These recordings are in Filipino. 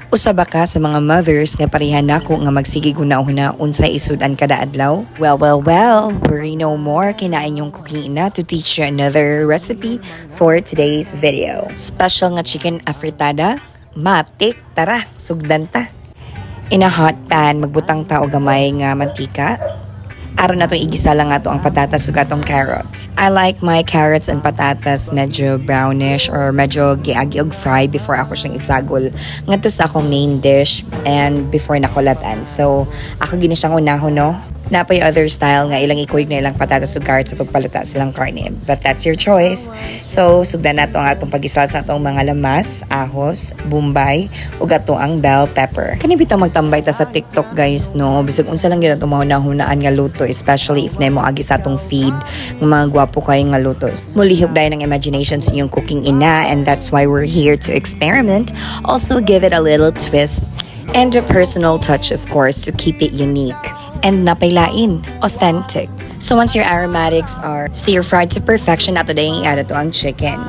Usa ba ka sa mga mothers nga pareha nako nga magsige guna-una unsay isudan kada adlaw? Well, worry no more. Kinain yung cooking ina to teach you another recipe for today's video. Special nga chicken afritada. Matik, tara, sugdan ta. In a hot pan, magbutang ta og gamay nga mantika. Aron na to igisa lang ato ang patatas ug atong carrots. I like my carrots and patatas medyo brownish or medyo giagi og fry before ako siyang isagol ngadto sa akong main dish and before nakulatan. So ako gini siyang unahon no. Napay other style nga ilang ikuyog na ilang patatas ug carrots sa pagpalata silang karne. But that's your choice. So sugdan nato ang atong pagisal sa atong mga lamas, ahos, bumbay ug ato ang bell pepper. Kani bitaw magtambay ta sa TikTok guys no. Bisag unsa lang gyud ato mahunahunaan nga luto, especially if na mo agi sa atong feed ng mga gwapo kay nga luto. Mulihok dayon ang imagination sa inyong cooking ina, and that's why we're here to experiment. Also give it a little twist and a personal touch, of course, to keep it unique and napailain, authentic. So once your aromatics are stir-fried to perfection, ato dayang i-add to ang chicken.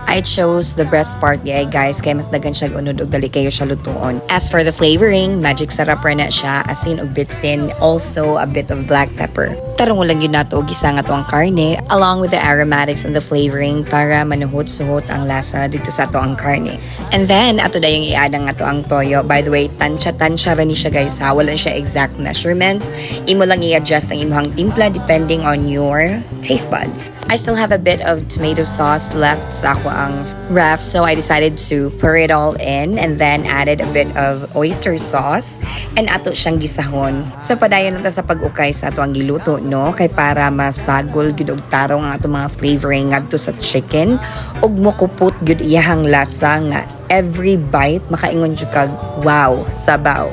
I chose the breast part guys, kaya mas dagan siya unod og dali kayo siya lutuon. As for the flavoring, magic sarap ra na siya, asin ug bitsin, also a bit of black pepper. Tarong lang yun nato og gisa nga to ang karne along with the aromatics and the flavoring para manuhot-suhot ang lasa dito sa ato ang karne. And then ato dayang i-add ang ato ang toyo. By the way, tansya ra ni siya guys ha, wala siya exact measurements. Imo lang i-adjust ang imong timpla depending on your taste buds. I still have a bit of tomato sauce left sa ako ang ref, so I decided to pour it all in and then added a bit of oyster sauce and ato siyang gisahon. So padayon lang ta sa pag-ukay sa ato ang giluto no, kay para masagol gyud og tarong ang ato mga flavoring ngadto sa chicken ug mokupot gyud iyahang lasa nga every bite makaingon jud kag wow, sabaw.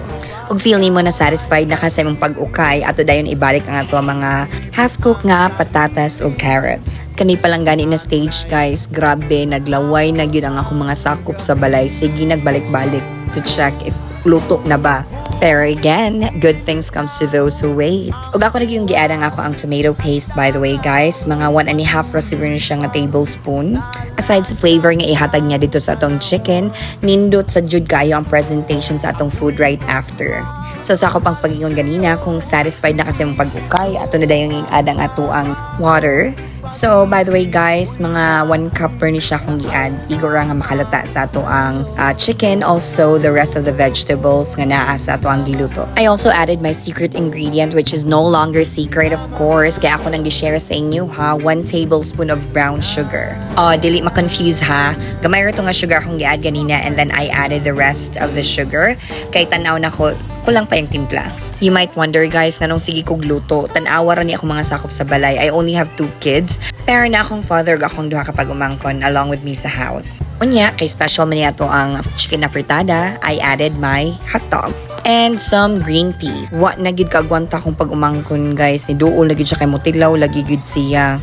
Ug feel nimo na satisfied na kasi mong pag-ukay, ato dayon ibalik ang ato mga half-cooked nga patatas ug carrots. Kani pa lang gani na stage guys, grabe, naglaway na gyud ang akong mga sakop sa balay. Sige, nagbalik-balik to check if luto na ba. Pero again, good things comes to those who wait. Ug ako na yung giadang ako ang tomato paste, by the way guys, mga 1.5 ra siguro na siya nga tablespoon. Aside sa flavor nga ihatag niya dito sa atong chicken, nindot sa jud kayo ang presentation sa atong food right after. So sa ako pang pag-ingon ganina, kung satisfied na kasi mong pag-ukay, ato na dayong i-add ang ato ang water. So, by the way guys, mga 1 cup per ni siya kung i-add. Igora nga makalata sa ato ang chicken, also the rest of the vegetables nga naa sa ato ang giluto. I also added my secret ingredient, which is no longer secret of course, kaya ako nang gi-share sa inyo ha, 1 tablespoon of brown sugar. Dili ma-confuse ha, gamay ra to nga sugar akong i-add ganina, and then I added the rest of the sugar, kay tanaw na ko, kulang pa yung timpla. You might wonder guys, nanong sige kog luto, tanawa ra ni ako mga sakop sa balay. I only have 2 kids, pero na akong father akong duha kapag umangkon along with me sa house. Unya, kay special man ato ang chicken afritada, I added my hot dog and some green peas. Wa na gid kagwanta kong pag umangkon guys, ni duol na gid siya kay mutilaw lagi gid siya.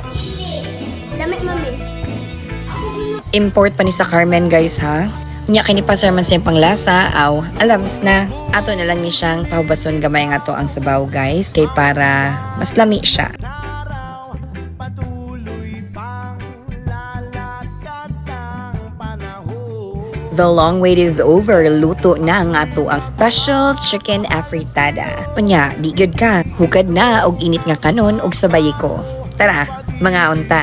Damit mami. Import pa ni sa Carmen guys ha. Nya kini pa sir man siyang panglasa, aw, alams na. Ato na lang ni siyang pahubason gamay nga to ang sabaw guys, kay para mas lami siya. The long wait is over. Luto na ang ato ang special chicken afritada. Unya, di gyud ka. Hukad na og init nga kanon og sabay ko. Tara, mga unta.